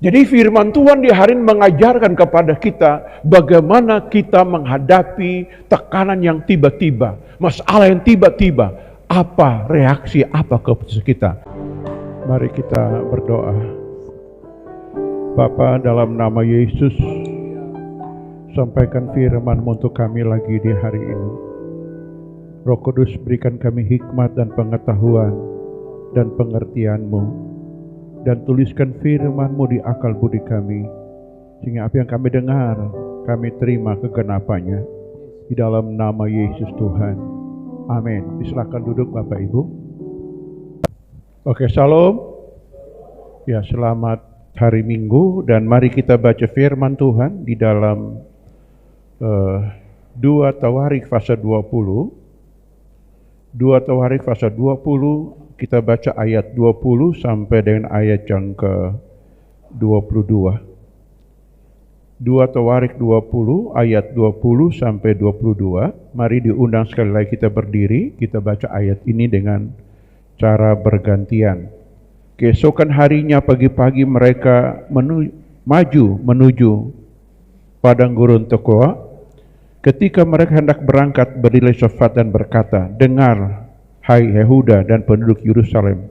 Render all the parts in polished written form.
Jadi firman Tuhan di hari ini mengajarkan kepada kita bagaimana kita menghadapi tekanan yang tiba-tiba, masalah yang tiba-tiba, apa reaksi, apa keputusan kita. Mari kita berdoa. Bapa, dalam nama Yesus, sampaikan firman-Mu untuk kami lagi di hari ini. Roh Kudus, berikan kami hikmat dan pengetahuan dan pengertian-Mu. Dan tuliskan firman-Mu di akal budi kami, sehingga apa yang kami dengar, kami terima kegenapannya. Di dalam nama Yesus Tuhan. Amin. Silakan duduk Bapak Ibu. Oke, shalom. Ya, selamat hari Minggu, dan mari kita baca firman Tuhan di dalam 2 Tawarik pasal 20. 2 Tawarik pasal 20. Kita baca ayat 20 sampai dengan ayat yang ke-22. 2 Tawarik 20 ayat 20 sampai 22. Mari diundang sekali lagi kita berdiri, kita baca ayat ini dengan cara bergantian. Keesokan harinya pagi-pagi mereka maju menuju padang gurun Tekoa. Ketika mereka hendak berangkat, berdiri Yosafat dan berkata, "Dengar, hai Yehuda dan penduduk Yerusalem,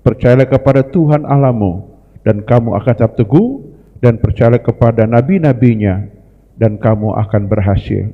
percayalah kepada Tuhan Allahmu, dan kamu akan tetap teguh, dan percayalah kepada nabi-nabinya, dan kamu akan berhasil."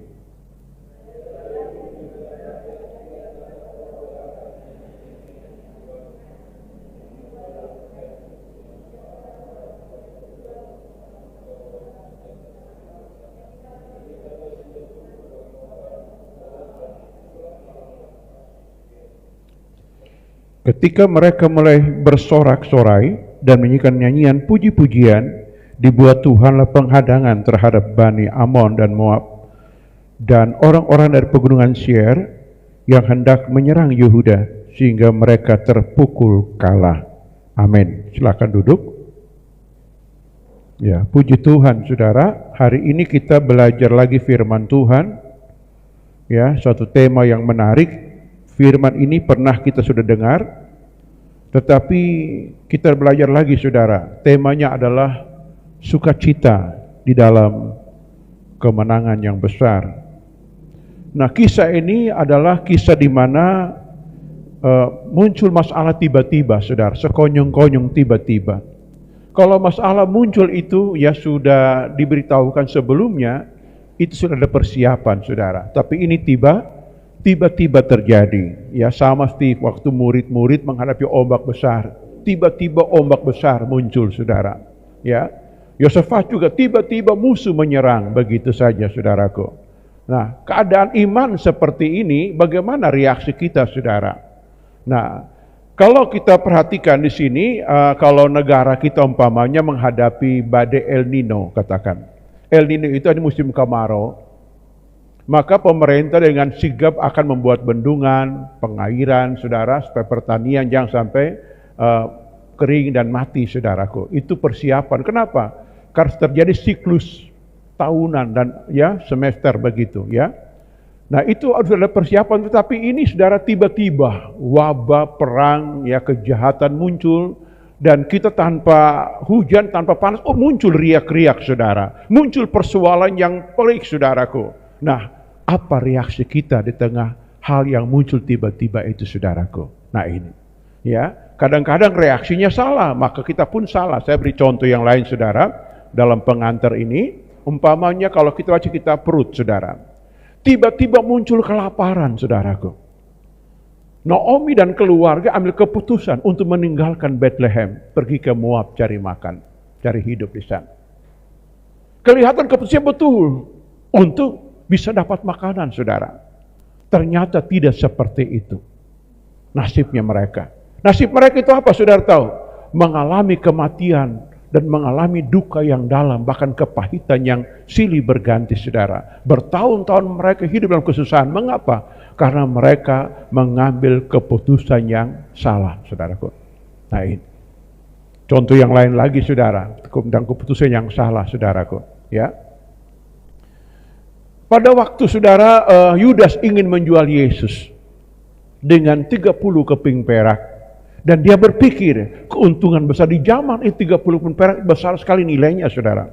Ketika mereka mulai bersorak-sorai dan menyanyikan nyanyian puji-pujian, dibuat Tuhanlah penghadangan terhadap Bani Amon dan Moab dan orang-orang dari pegunungan Seir yang hendak menyerang Yehuda, sehingga mereka terpukul kalah. Amin. Silakan duduk. Ya, puji Tuhan saudara. Hari ini kita belajar lagi firman Tuhan. Ya, suatu tema yang menarik. Firman ini pernah kita sudah dengar, tetapi kita belajar lagi saudara. Temanya adalah sukacita di dalam kemenangan yang besar. Nah, kisah ini adalah kisah di mana muncul masalah tiba-tiba saudara, sekonyong-konyong tiba-tiba. Kalau masalah muncul itu ya sudah diberitahukan sebelumnya, itu sudah ada persiapan saudara. Tapi ini tiba-tiba terjadi. Ya, sama seperti waktu murid-murid menghadapi ombak besar. Tiba-tiba ombak besar muncul saudara. Ya, Yosafat juga tiba-tiba musuh menyerang, begitu saja saudaraku. Nah, keadaan iman seperti ini, bagaimana reaksi kita saudara? Nah, kalau kita perhatikan di sini, kalau negara kita umpamanya menghadapi badai El Nino, katakan. El Nino itu ada musim kemarau. Maka pemerintah dengan sigap akan membuat bendungan, pengairan, saudara, supaya pertanian jangan sampai kering dan mati, saudaraku. Itu persiapan. Kenapa? Karena terjadi siklus tahunan dan ya semester begitu, ya. Nah, itu adalah persiapan. Tetapi ini, saudara, tiba-tiba wabah, perang, ya kejahatan muncul, dan kita tanpa hujan, tanpa panas, muncul riak-riak, saudara. Muncul persoalan yang pelik, saudaraku. Nah, apa reaksi kita di tengah hal yang muncul tiba-tiba itu saudaraku? Nah ini, ya kadang-kadang reaksinya salah, maka kita pun salah. Saya beri contoh yang lain saudara, dalam pengantar ini, umpamanya kalau kita baca kitab Rut saudara, tiba-tiba muncul kelaparan saudaraku. Naomi dan keluarga ambil keputusan untuk meninggalkan Bethlehem, pergi ke Moab cari makan, cari hidup di sana. Kelihatan keputusan betul untuk bisa dapat makanan saudara. Ternyata tidak seperti itu nasibnya mereka. Nasib mereka itu apa saudara tahu? Mengalami kematian dan mengalami duka yang dalam, bahkan kepahitan yang silih berganti saudara. Bertahun-tahun mereka hidup dalam kesusahan. Mengapa? Karena mereka mengambil keputusan yang salah saudaraku. Nah ini contoh yang lain lagi saudara, tentang keputusan yang salah saudaraku, ya. Pada waktu saudara Yudas ingin menjual Yesus dengan 30 keping perak, Dan dia berpikir, keuntungan besar di zaman itu 30 pun perak besar sekali nilainya, saudara.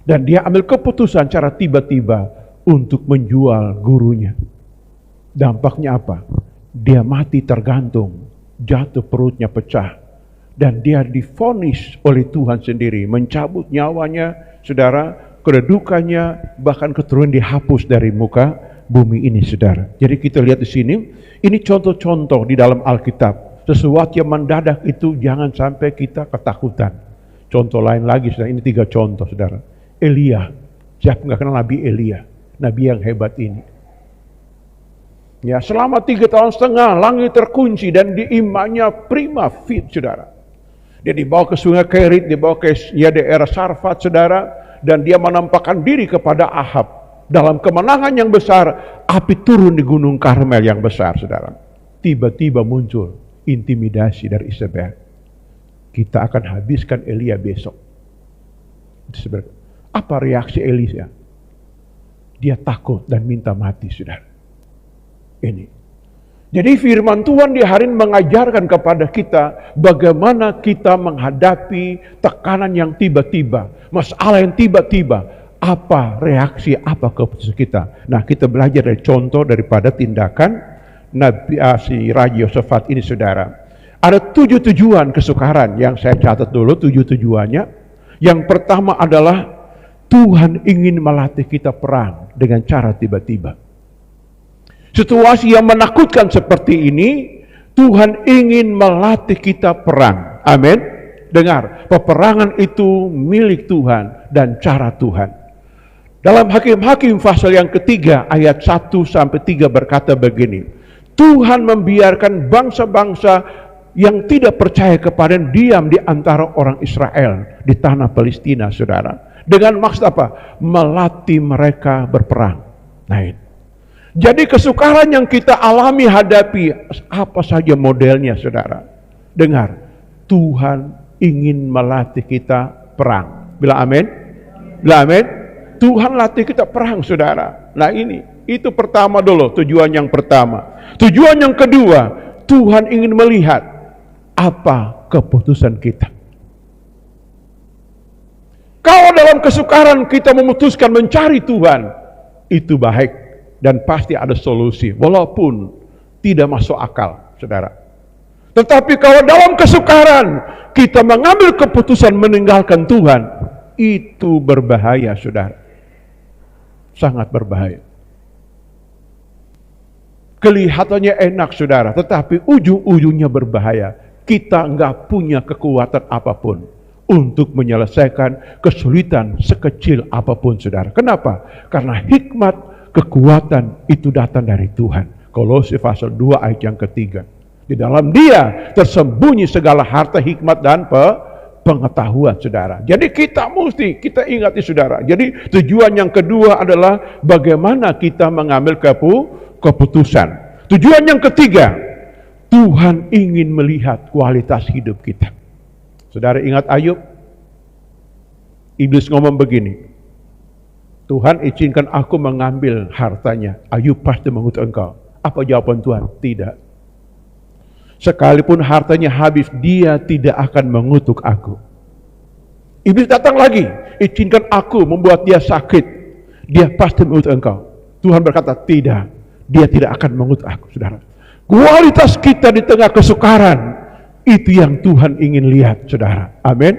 Dan dia ambil keputusan cara tiba-tiba untuk menjual gurunya. Dampaknya apa? Dia mati tergantung, jatuh perutnya pecah. Dan dia divonis oleh Tuhan sendiri, mencabut nyawanya, saudara, kedudukannya, bahkan keturunan dihapus dari muka bumi ini, saudara. Jadi kita lihat di sini, ini contoh-contoh di dalam Alkitab. Sesuatu yang mendadak itu jangan sampai kita ketakutan. Contoh lain lagi, saudara, ini 3 contoh, saudara. Elia, siapa nggak kenal Nabi Elia? Nabi yang hebat ini. Ya, selama 3,5 tahun langit terkunci dan diimannya prima fit, saudara. Dia dibawa ke sungai Kerit, dibawa ke daerah Sarfat, saudara, dan dia menampakkan diri kepada Ahab. Dalam kemenangan yang besar, api turun di Gunung Karmel yang besar, saudara. Tiba-tiba muncul intimidasi dari Isabel. Kita akan habiskan Elia besok. Apa reaksi Elia? Dia takut dan minta mati, saudara. Ini. Jadi firman Tuhan di hari ini mengajarkan kepada kita bagaimana kita menghadapi tekanan yang tiba-tiba, masalah yang tiba-tiba, apa reaksi, apa keputusan kita. Nah, kita belajar dari contoh daripada tindakan Nabi si Raja Yosafat ini, saudara. Ada 7 tujuan kesukaran yang saya catat dulu, 7 tujuannya. Yang pertama adalah Tuhan ingin melatih kita perang dengan cara tiba-tiba. Situasi yang menakutkan seperti ini, Tuhan ingin melatih kita perang. Amin. Dengar, peperangan itu milik Tuhan dan cara Tuhan. Dalam Hakim-Hakim pasal yang ketiga ayat 1-3 berkata begini, Tuhan membiarkan bangsa-bangsa yang tidak percaya kepada diam di antara orang Israel di tanah Palestina, saudara. Dengan maksud apa? Melatih mereka berperang. Nah, ini. Jadi kesukaran yang kita alami hadapi, apa saja modelnya, saudara. Dengar, Tuhan ingin melatih kita perang. Bila amin? Bila amin? Tuhan latih kita perang, saudara. Nah ini, itu pertama dulu, tujuan yang pertama. Tujuan yang kedua, Tuhan ingin melihat apa keputusan kita. Kalau dalam kesukaran kita memutuskan mencari Tuhan, itu baik. Dan pasti ada solusi, walaupun tidak masuk akal, saudara. Tetapi kalau dalam kesukaran kita mengambil keputusan meninggalkan Tuhan, itu berbahaya, saudara. Sangat berbahaya. Kelihatannya enak, saudara, tetapi ujung-ujungnya berbahaya. Kita nggak punya kekuatan apapun untuk menyelesaikan kesulitan sekecil apapun, saudara. Kenapa? Karena hikmat kekuatan itu datang dari Tuhan. Kolose pasal 2 ayat yang ketiga. Di dalam Dia tersembunyi segala harta, hikmat dan pengetahuan, saudara. Jadi kita ingat, saudara. Jadi tujuan yang kedua adalah bagaimana kita mengambil keputusan. Tujuan yang ketiga, Tuhan ingin melihat kualitas hidup kita. Saudara ingat Ayub? Iblis ngomong begini, Tuhan izinkan aku mengambil hartanya, Ayub pasti mengutuk engkau. Apa jawaban Tuhan? Tidak. Sekalipun hartanya habis, dia tidak akan mengutuk aku. Iblis datang lagi, izinkan aku membuat dia sakit, dia pasti mengutuk engkau. Tuhan berkata, tidak, dia tidak akan mengutuk aku, saudara. Kualitas kita di tengah kesukaran, itu yang Tuhan ingin lihat, saudara. Amin.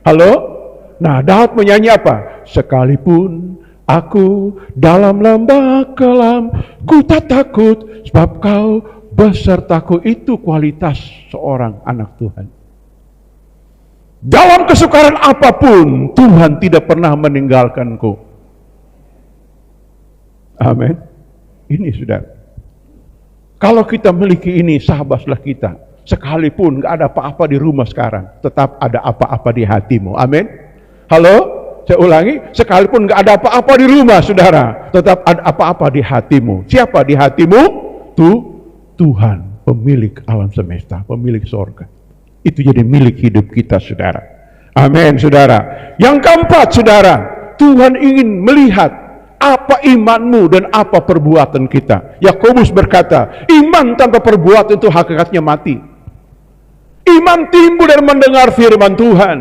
Halo? Nah, Daud menyanyi apa? Sekalipun aku dalam lembah kelam, ku tak takut, sebab kau besertaku. Itu kualitas seorang anak Tuhan. Dalam kesukaran apapun, Tuhan tidak pernah meninggalkanku. Amin. Ini sudah. Kalau kita miliki ini, sahabatlah kita. Sekalipun gak ada apa-apa di rumah sekarang, tetap ada apa-apa di hatimu. Amin. Halo, saya ulangi, sekalipun gak ada apa-apa di rumah, saudara, tetap ada apa-apa di hatimu. Siapa di hatimu? Tuhan, pemilik alam semesta, pemilik sorga. Itu jadi milik hidup kita, saudara. Amin, saudara. Yang keempat, saudara, Tuhan ingin melihat apa imanmu dan apa perbuatan kita. Yakobus berkata, iman tanpa perbuatan itu hakikatnya mati. Iman timbul dari mendengar firman Tuhan.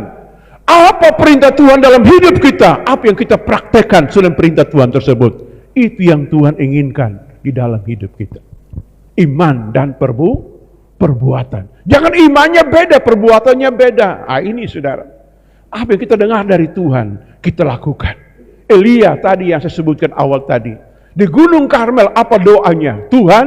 Apa perintah Tuhan dalam hidup kita? Apa yang kita praktekkan selain perintah Tuhan tersebut? Itu yang Tuhan inginkan di dalam hidup kita. Iman dan perbuatan. Jangan imannya beda, perbuatannya beda. Ini saudara. Apa yang kita dengar dari Tuhan, kita lakukan. Elia tadi yang saya sebutkan awal tadi. Di Gunung Karmel, apa doanya? Tuhan,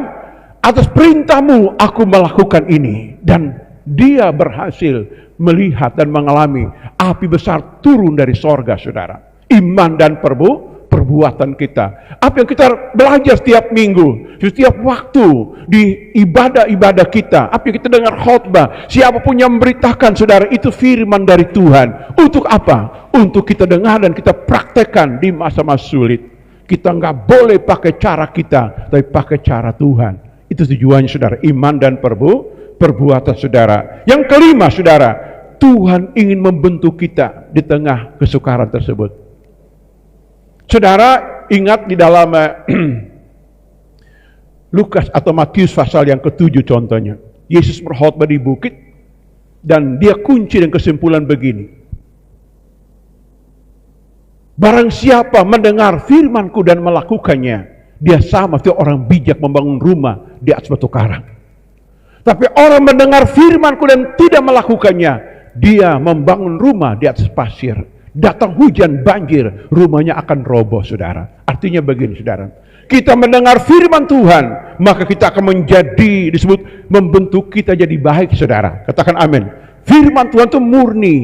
atas perintahmu aku melakukan ini. Dan dia berhasil melihat dan mengalami api besar turun dari sorga, saudara. Iman dan perbuatan kita. Apa yang kita belajar setiap minggu, setiap waktu di ibadah-ibadah kita. Apa yang kita dengar khotbah, siapapun yang memberitakan, saudara, itu firman dari Tuhan. Untuk apa? Untuk kita dengar dan kita praktekkan di masa-masa sulit. Kita nggak boleh pakai cara kita, tapi pakai cara Tuhan. Itu tujuannya, saudara. Iman dan perbuatan, saudara. Yang kelima, saudara, Tuhan ingin membentuk kita di tengah kesukaran tersebut. Saudara, ingat di dalam Lukas atau Matius pasal yang ke-7 contohnya. Yesus berkhotbah di bukit dan dia kunci dengan kesimpulan begini. Barang siapa mendengar firman-Ku dan melakukannya, dia sama seperti orang bijak membangun rumah di atas batu karang. Tapi orang mendengar firman-Ku dan tidak melakukannya, dia membangun rumah di atas pasir. Datang hujan, banjir, rumahnya akan roboh, saudara. Artinya begini, saudara. Kita mendengar firman Tuhan, maka kita akan menjadi, disebut membentuk kita jadi baik, saudara. Katakan amin. Firman Tuhan itu murni.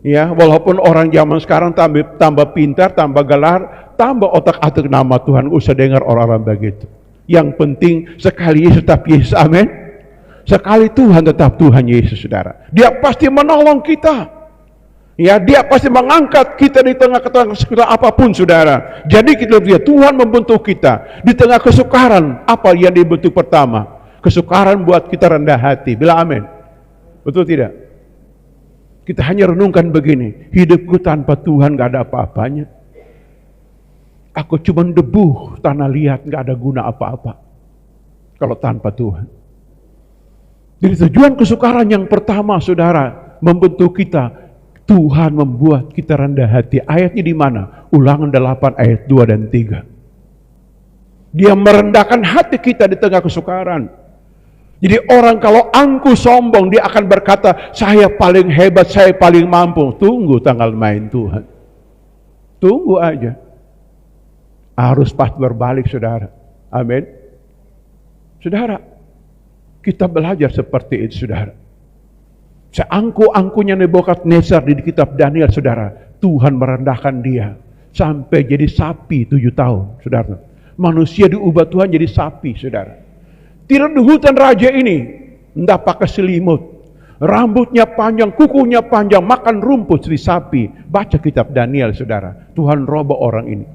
Ya, walaupun orang zaman sekarang tambah pintar, tambah gelar, tambah otak-atik nama Tuhan, usah dengar orang-orang begitu. Yang penting sekali Yesus tetap Yesus, amin. Sekali Tuhan tetap Tuhan Yesus, saudara. Dia pasti menolong kita. Ya, dia pasti mengangkat kita di tengah-tengah kesukaran apapun, saudara. Jadi kita lihat Tuhan membentuk kita di tengah kesukaran. Apa yang dibentuk pertama? Kesukaran buat kita rendah hati. Bilang amin. Betul tidak? Kita hanya renungkan begini, hidupku tanpa Tuhan gak ada apa-apanya. Aku cuma debu, tanah liat, gak ada guna apa-apa kalau tanpa Tuhan. Jadi tujuan kesukaran yang pertama, saudara, membentuk kita. Tuhan membuat kita rendah hati. Ayatnya di mana? Ulangan 8 ayat 2 dan 3. Dia merendahkan hati kita di tengah kesukaran. Jadi orang kalau angkuh sombong, dia akan berkata, saya paling hebat, saya paling mampu. Tunggu tanggal main Tuhan. Tunggu aja. Harus pas berbalik, saudara. Amin. Saudara, kita belajar seperti itu, saudara. Seangkuh-angkuhnya Nebukadnezar di kitab Daniel, saudara. Tuhan merendahkan dia sampai jadi sapi 7 tahun, saudara. Manusia diubah Tuhan jadi sapi, saudara. Tidak di hutan raja ini, enggak pakai selimut, rambutnya panjang, kukunya panjang, makan rumput seperti sapi. Baca kitab Daniel, saudara. Tuhan robah orang ini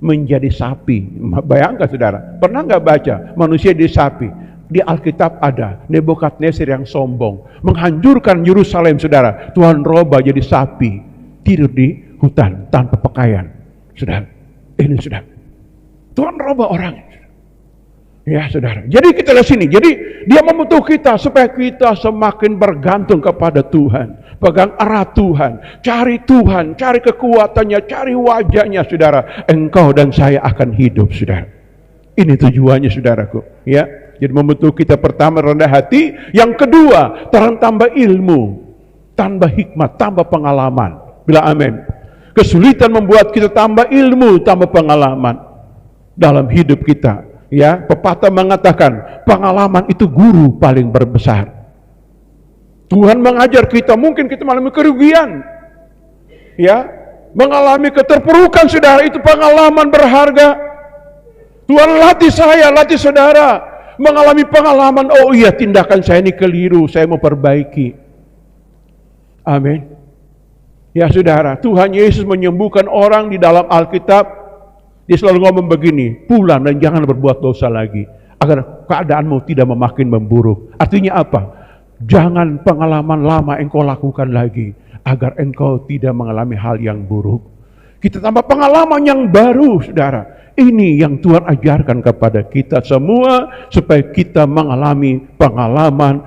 menjadi sapi. Bayangkan, saudara, pernah nggak baca manusia di sapi? Di Alkitab ada Nebukadnezar yang sombong menghancurkan Yerusalem, saudara. Tuhan robah jadi sapi, tidur di hutan tanpa pakaian, saudara. Ini, saudara, Tuhan robah orang. Ya, saudara. Jadi kita lihat sini. Jadi dia membentuk kita supaya kita semakin bergantung kepada Tuhan. Pegang erat Tuhan, cari kekuatannya, cari wajahnya, saudara. Engkau dan saya akan hidup, saudara. Ini tujuannya, saudaraku. Ya. Jadi membentuk kita pertama rendah hati, yang kedua tambah ilmu, tambah hikmat, tambah pengalaman. Bila amin. Kesulitan membuat kita tambah ilmu, tambah pengalaman dalam hidup kita. Ya, pepatah mengatakan pengalaman itu guru paling berbesar. Tuhan mengajar kita, mungkin kita mengalami kerugian, ya, mengalami keterpurukan, saudara, itu pengalaman berharga. Tuhan latih saya, latih saudara. Mengalami pengalaman, oh iya tindakan saya ini keliru, saya mau perbaiki. Amin. Ya, saudara, Tuhan Yesus menyembuhkan orang di dalam Alkitab. Dia selalu ngomong begini, pulang dan jangan berbuat dosa lagi, agar keadaanmu tidak makin memburuk. Artinya apa? Jangan pengalaman lama engkau lakukan lagi, agar engkau tidak mengalami hal yang buruk. Kita tambah pengalaman yang baru, saudara. Ini yang Tuhan ajarkan kepada kita semua supaya kita mengalami pengalaman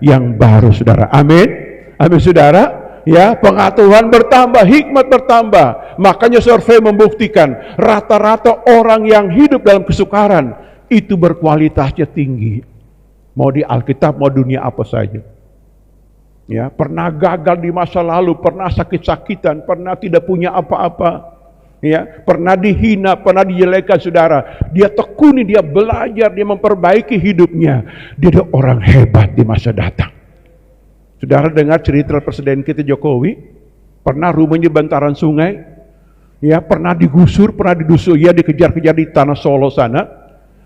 yang baru, saudara. Amin. Amin, saudara. Ya, pengetahuan bertambah, hikmat bertambah. Makanya survei membuktikan rata-rata orang yang hidup dalam kesukaran itu berkualitasnya tinggi. Mau di Alkitab, mau dunia apa saja. Ya, pernah gagal di masa lalu, pernah sakit-sakitan, pernah tidak punya apa-apa. Ya, pernah dihina, pernah dijelekan, saudara. Dia tekuni, dia belajar, dia memperbaiki hidupnya. Dia ada orang hebat di masa datang. Saudara dengar cerita Presiden kita Jokowi, pernah rumahnya bantaran sungai, ya pernah digusur, pernah didusur, ya dikejar-kejar di tanah Solo sana.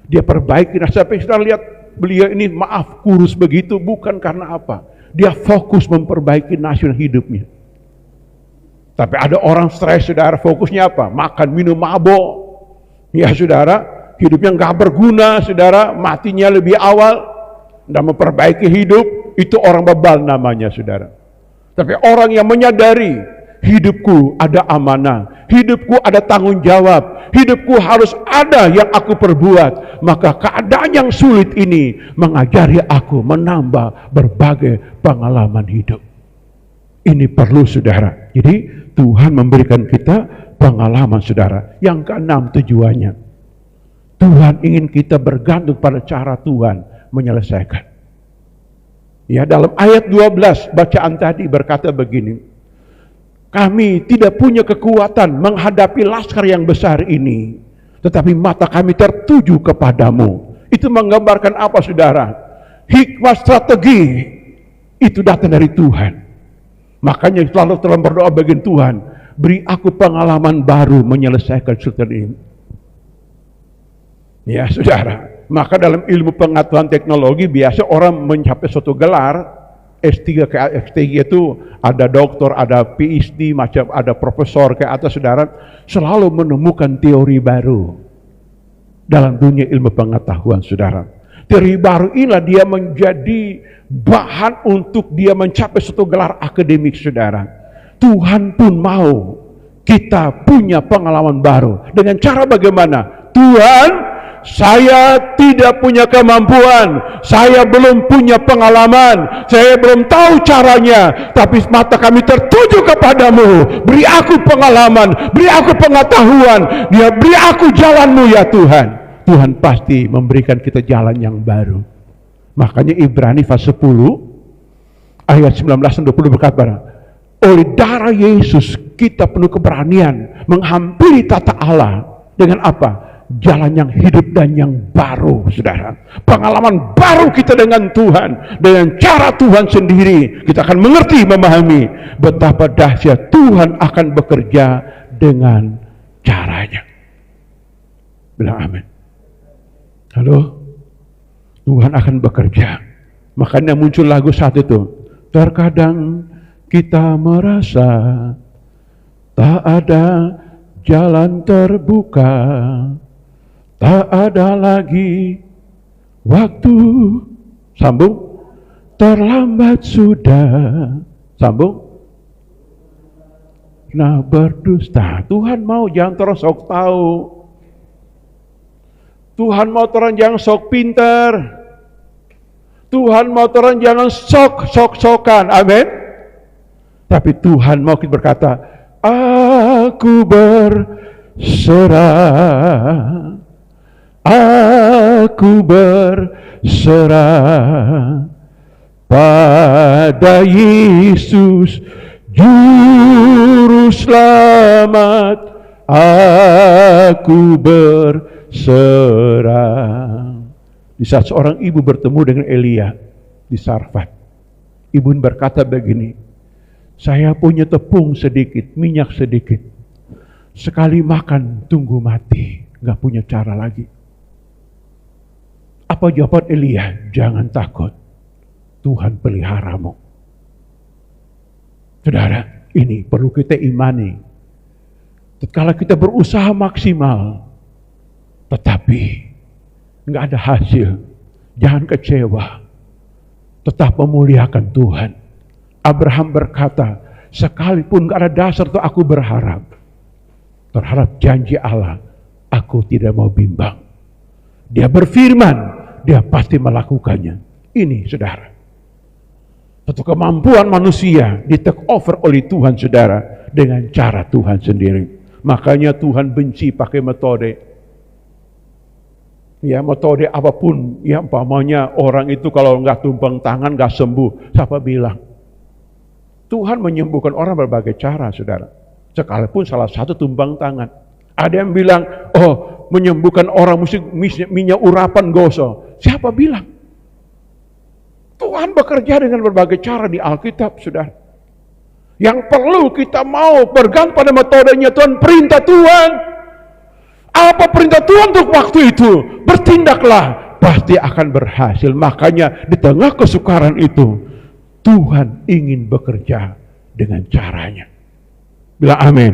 Dia perbaiki. Nah, sampai saudara lihat beliau ini maaf kurus begitu bukan karena apa? Dia fokus memperbaiki nasional hidupnya. Tapi ada orang stres, saudara, fokusnya apa? Makan, minum, mabok. Ya, saudara, hidupnya nggak berguna, saudara, matinya lebih awal. Dan memperbaiki hidup, itu orang bebal namanya, saudara. Tapi orang yang menyadari, hidupku ada amanah, hidupku ada tanggung jawab, hidupku harus ada yang aku perbuat. Maka keadaan yang sulit ini mengajari aku menambah berbagai pengalaman hidup. Ini perlu, saudara. Jadi Tuhan memberikan kita pengalaman, saudara. Yang keenam tujuannya, Tuhan ingin kita bergantung pada cara Tuhan menyelesaikan. Ya, dalam ayat 12 bacaan tadi berkata begini, kami tidak punya kekuatan menghadapi laskar yang besar ini, tetapi mata kami tertuju kepadamu. Itu menggambarkan apa, saudara? Hikmat strategi itu datang dari Tuhan. Makanya selalu dalam berdoa bagian Tuhan, beri aku pengalaman baru menyelesaikan sesuatu ini. Ya, saudara. Maka dalam ilmu pengetahuan teknologi biasa orang mencapai suatu gelar S3 ke S3 itu ada doktor, ada PhD, macam ada profesor ke atas, saudara, selalu menemukan teori baru dalam dunia ilmu pengetahuan, saudara. Teori baru inilah dia menjadi bahan untuk dia mencapai suatu gelar akademik, saudara. Tuhan pun mau kita punya pengalaman baru. Dengan cara bagaimana? Tuhan, saya tidak punya kemampuan, saya belum punya pengalaman, saya belum tahu caranya, tapi mata kami tertuju kepadamu. Beri aku pengalaman, beri aku pengetahuan, dia beri aku jalanmu, ya Tuhan. Tuhan pasti memberikan kita jalan yang baru. Makanya Ibrani pasal 10 ayat 19 dan 20 berkata, oleh darah Yesus kita penuh keberanian menghampiri tata Allah dengan apa? Jalan yang hidup dan yang baru, saudara. Pengalaman baru kita dengan Tuhan, dengan cara Tuhan sendiri. Kita akan mengerti, memahami betapa dahsyat Tuhan akan bekerja dengan caranya. Bilang amin. Halo, Tuhan akan bekerja. Makanya muncul lagu saat itu. Terkadang kita merasa tak ada jalan terbuka, tak ada lagi waktu. Sambung. Terlambat sudah. Sambung. Nah, berdusta. Tuhan mau jangan terus sok tahu. Tuhan mau orang jangan sok pinter. Tuhan mau orang jangan sok-sokan. Amin. Tapi Tuhan mau kita berkata, aku berserah. Aku berserah pada Yesus Juru Selamat. Aku berserah. Di saat seorang ibu bertemu dengan Elia di Sarfat, ibu berkata begini, saya punya tepung sedikit, minyak sedikit, sekali makan tunggu mati, gak punya cara lagi. Apa jawaban Elia? Jangan takut, Tuhan peliharamu. Saudara, ini perlu kita imani. Tatkala kita berusaha maksimal, tetapi nggak ada hasil, jangan kecewa, tetap memuliakan Tuhan. Abraham berkata, sekalipun nggak ada dasar tuh aku berharap terhadap janji Allah, Aku tidak mau bimbang. Dia berfirman, dia pasti melakukannya. Ini saudara, satu kemampuan manusia di take over oleh Tuhan saudara, dengan cara Tuhan sendiri. Makanya Tuhan benci pakai metode. Ya, metode apapun, ya umpamanya orang itu kalau nggak tumpang tangan nggak sembuh, siapa bilang? Tuhan menyembuhkan orang berbagai cara, saudara. Sekalipun salah satu tumpang tangan. Ada yang bilang, oh menyembuhkan orang mesti minyak urapan gosok. Siapa bilang? Tuhan bekerja dengan berbagai cara di Alkitab, saudara. Yang perlu kita mau bergantung pada metodenya Tuhan, perintah Tuhan. Apa perintah Tuhan untuk waktu itu? Bertindaklah, pasti akan berhasil. Makanya di tengah kesukaran itu, Tuhan ingin bekerja dengan caranya. Bilang amin.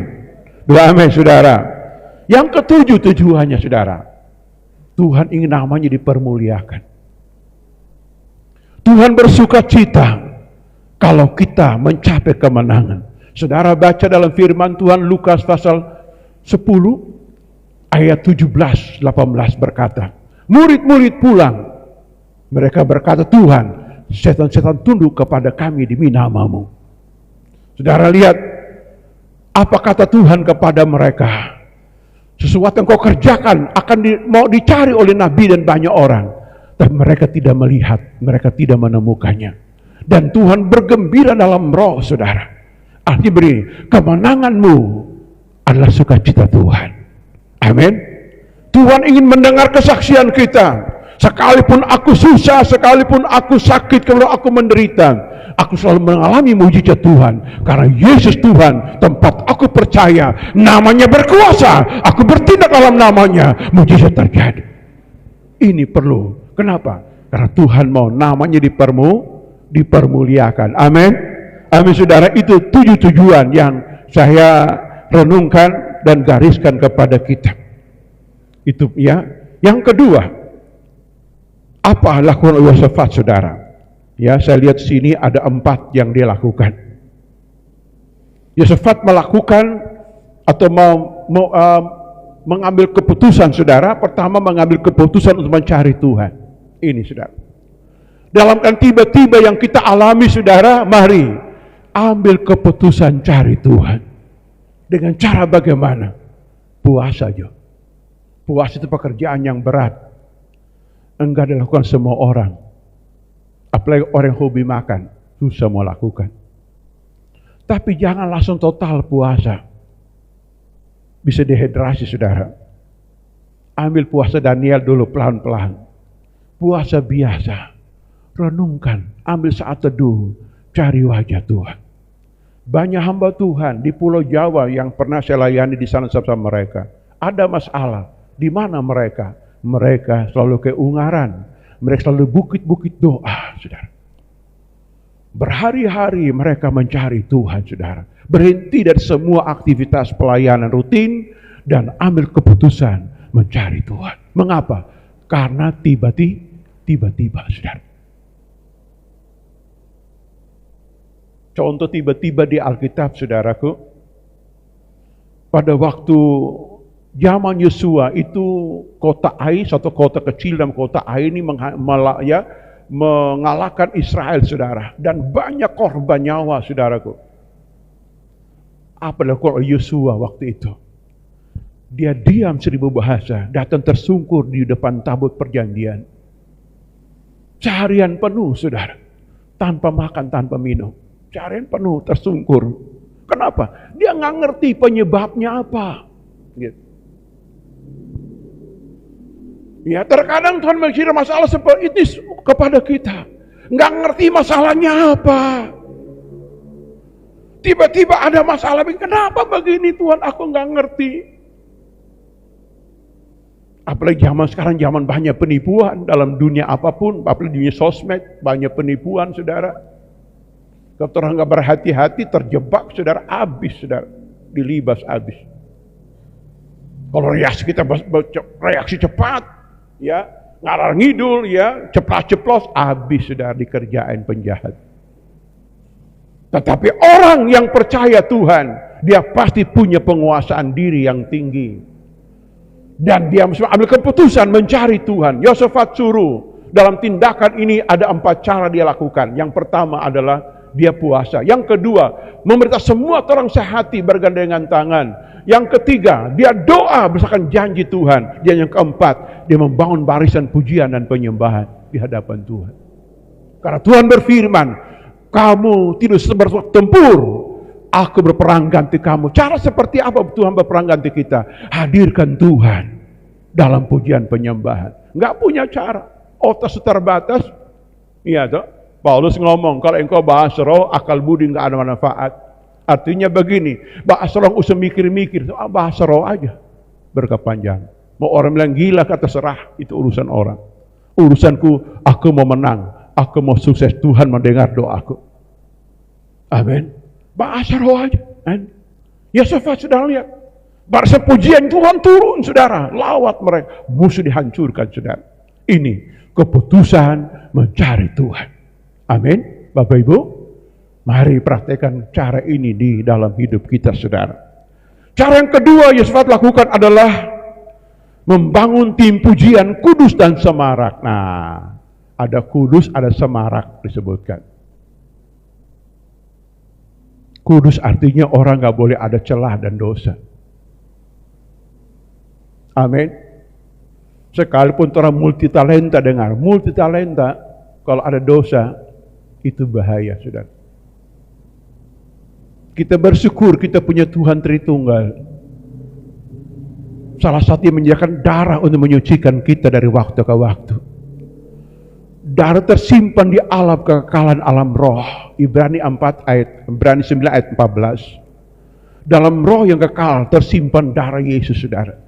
Bilang amin, saudara. Yang ketujuh tujuannya, saudara. Tuhan ingin namanya dipermuliakan. Tuhan bersuka cita kalau kita mencapai kemenangan. Saudara baca dalam firman Tuhan Lukas pasal 10 ayat 17-18 berkata, murid-murid pulang. Mereka berkata, Tuhan, setan-setan tunduk kepada kami demi namamu. Saudara lihat, apa kata Tuhan kepada mereka? Sesuatu yang kau kerjakan akan mau dicari oleh nabi dan banyak orang. Tapi mereka tidak melihat, mereka tidak menemukannya. Dan Tuhan bergembira dalam roh, saudara. Artinya beri, kemenanganmu adalah sukacita Tuhan. Amin. Tuhan ingin mendengar kesaksian kita. Sekalipun aku susah, sekalipun aku sakit, kalau aku menderita, aku selalu mengalami mujizat Tuhan. Karena Yesus Tuhan, tempat aku percaya, namanya berkuasa. Aku bertindak dalam namanya, mujizat terjadi. Ini perlu. Kenapa? Karena Tuhan mau namanya dipermuliakan. Amin. Amin, saudara. Itu 7 tujuan yang saya renungkan dan gariskan kepada kita. Itu ya. Yang kedua, apa lakukan Yosafat, saudara? Ya, saya lihat sini ada 4 yang dia lakukan. Yosafat melakukan atau mengambil keputusan, saudara. Pertama, mengambil keputusan untuk mencari Tuhan. Ini, saudara. Dalam kan tiba-tiba yang kita alami, saudara, mari ambil keputusan cari Tuhan. Dengan cara bagaimana? Puasa aja. Puasa itu pekerjaan yang berat. Enggak dilakukan semua orang. Apalagi orang yang hobi makan, susah mau lakukan. Tapi jangan langsung total puasa. Bisa dehidrasi, saudara. Ambil puasa Daniel dulu pelan-pelan. Puasa biasa. Renungkan, ambil saat teduh, cari wajah Tuhan. Banyak hamba Tuhan di Pulau Jawa yang pernah saya layani di sana sama mereka. Ada masalah. Di mana mereka? Mereka selalu ke Ungaran. Mereka selalu bukit-bukit doa, saudara. Berhari-hari mereka mencari Tuhan, saudara. Berhenti dari semua aktivitas pelayanan rutin dan ambil keputusan mencari Tuhan. Mengapa? Karena tiba-tiba, saudara. Contoh tiba-tiba di Alkitab, saudaraku. Pada waktu zaman Yosua itu kota Ai, suatu kota kecil dalam kota Ai ini mengalahkan Israel, saudara. Dan banyak korban nyawa, saudaraku. Apa dilakukan oleh Yosua waktu itu? Dia diam 1000 bahasa, datang tersungkur di depan tabut perjanjian. Seharian penuh, saudara. Tanpa makan, tanpa minum. Seharian penuh tersungkur. Kenapa? Dia nggak ngerti penyebabnya apa. Gitu. Ya, terkadang Tuhan mengirim masalah seperti ini kepada kita. Nggak ngerti masalahnya apa. Tiba-tiba ada masalah. Kenapa begini Tuhan? Aku nggak ngerti. Apalagi zaman sekarang, zaman banyak penipuan dalam dunia apapun. Apalagi dunia sosmed, banyak penipuan, saudara. Kalau orang nggak berhati-hati, terjebak, saudara, habis, saudara, dilibas habis. Kalau reaksi kita reaksi cepat, ya, ngarang ngidul, ya, ceplas-ceplos, habis, saudara, dikerjain penjahat. Tetapi orang yang percaya Tuhan, dia pasti punya penguasaan diri yang tinggi. Dan dia mesti ambil keputusan mencari Tuhan. Yosafat suruh, dalam tindakan ini ada 4 cara dia lakukan. Yang pertama adalah dia puasa. Yang kedua, memerintah semua orang sehati bergandengan tangan. Yang ketiga, dia doa berdasarkan janji Tuhan. Dan yang keempat, dia membangun barisan pujian dan penyembahan di hadapan Tuhan. Karena Tuhan berfirman, kamu tidak bertempur, aku berperang ganti kamu. Cara seperti apa Tuhan berperang ganti kita? Hadirkan Tuhan dalam pujian penyembahan. Nggak punya cara, otak terbatas. Iya toh. Paulus ngomong, kalau engkau bahasa roh, akal budi nggak ada manfaat. Artinya begini, bahasa roh usah mikir-mikir, bahasa roh aja berkepanjangan. Mau orang bilang gila, kata serah, itu urusan orang. Urusanku, aku mau menang, aku mau sukses, Tuhan mendengar doaku. Amin. Bahasa roh aja. Yosafat sudah lihat, bahasa pujian Tuhan turun, saudara, lawat mereka, musuh dihancurkan, saudara. Ini keputusan mencari Tuhan. Amin. Bapak Ibu, mari praktekkan cara ini di dalam hidup kita, saudara. Cara yang kedua Yosafat lakukan adalah membangun tim pujian kudus dan semarak. Nah, ada kudus, ada semarak disebutkan. Kudus artinya orang gak boleh ada celah dan dosa. Amin. Sekalipun orang multitalenta, dengar, multitalenta, kalau ada dosa, itu bahaya, saudara. Kita bersyukur kita punya Tuhan Tritunggal. Salah satu yang menyediakan darah untuk menyucikan kita dari waktu ke waktu. Darah tersimpan di alam kekekalan alam roh. Ibrani 9 ayat 14. Dalam roh yang kekal tersimpan darah Yesus, saudara.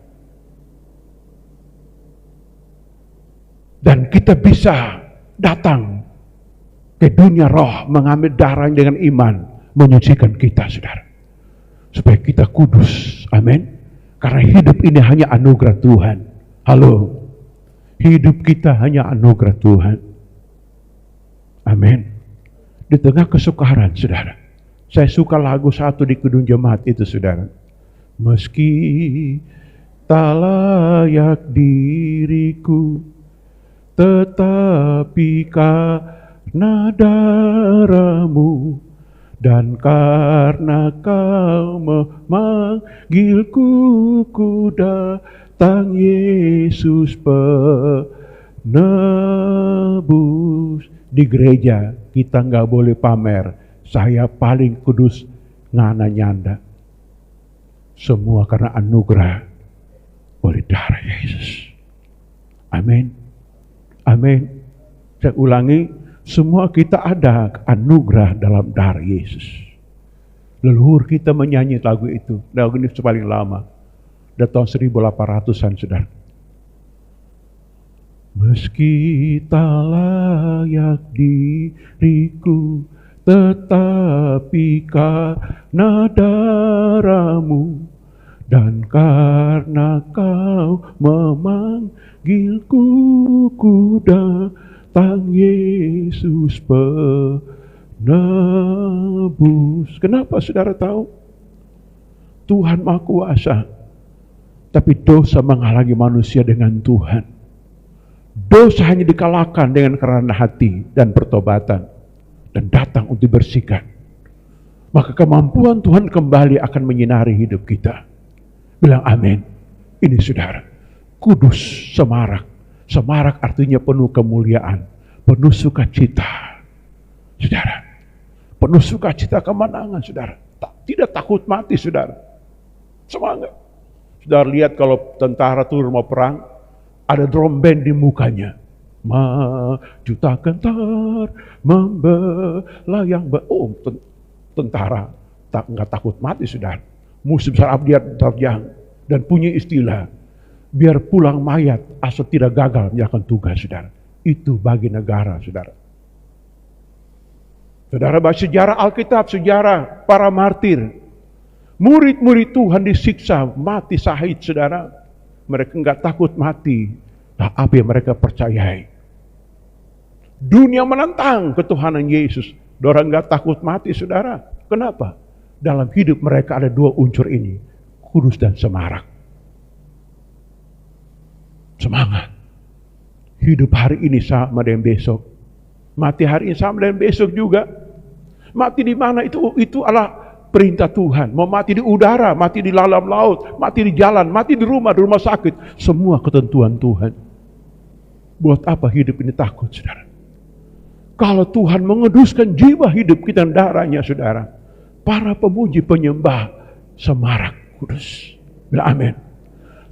Dan kita bisa datang ke dunia roh, mengambil darah dengan iman, menyucikan kita, saudara. Supaya kita kudus, amin. Karena hidup ini hanya anugerah Tuhan. Halo, hidup kita hanya anugerah Tuhan. Amin. Di tengah kesukaran, saudara. Saya suka lagu satu di Kidung Jemaat itu, saudara. Meski tak layak diriku, tetapi karena darahmu dan karena kau memanggilku, ku datang Yesus penebus. Di gereja kita nggak boleh pamer, saya paling kudus, ngana nyanda. Semua karena anugerah oleh darah Yesus. Amin. Amin. Saya ulangi, semua kita ada anugerah dalam darah Yesus. Leluhur kita menyanyi lagu itu. Lagu ini paling lama. Dari tahun 1800-an, saudara. Meski tak layak diriku, tetapi karena darahmu dan karena kau memanggilku, ku datang Yesus penebus. Kenapa saudara tahu? Tuhan Maha Kuasa, tapi dosa menghalangi manusia dengan Tuhan. Dosa hanya dikalahkan dengan kerendahan hati dan pertobatan dan datang untuk dibersihkan. Maka kemampuan Tuhan kembali akan menyinari hidup kita. Bilang amin. Ini saudara, kudus, semarak. Semarak artinya penuh kemuliaan, penuh sukacita. Saudara, penuh sukacita kemenangan, saudara. Tidak takut mati, saudara. Semangat. Saudara lihat kalau tentara turun mau perang, ada drum band di mukanya. Maju gentar membela yang tentara nggak takut mati, saudara. Musuh besar Abdiat terjang dan punya istilah, biar pulang mayat asal tidak gagal menjalankan tugas, saudara. Itu bagi negara, saudara. Saudara baca sejarah Alkitab, sejarah para martir. Murid-murid Tuhan disiksa, mati syahid, saudara. Mereka nggak takut mati. Nah, apa yang mereka percayai? Dunia menentang ketuhanan Yesus. Orang nggak takut mati, saudara. Kenapa? Dalam hidup mereka ada dua unsur ini, kudus dan semarak. Semangat. Hidup hari ini sama dengan besok. Mati hari ini sama dengan besok juga. Mati di mana itu adalah perintah Tuhan. Mau mati di udara, mati di dalam laut, mati di jalan, mati di rumah sakit. Semua ketentuan Tuhan. Buat apa hidup ini takut, saudara? Kalau Tuhan menguduskan jiwa hidup kita dan darahnya, saudara. Para pemuji penyembah semarak kudus. Amin.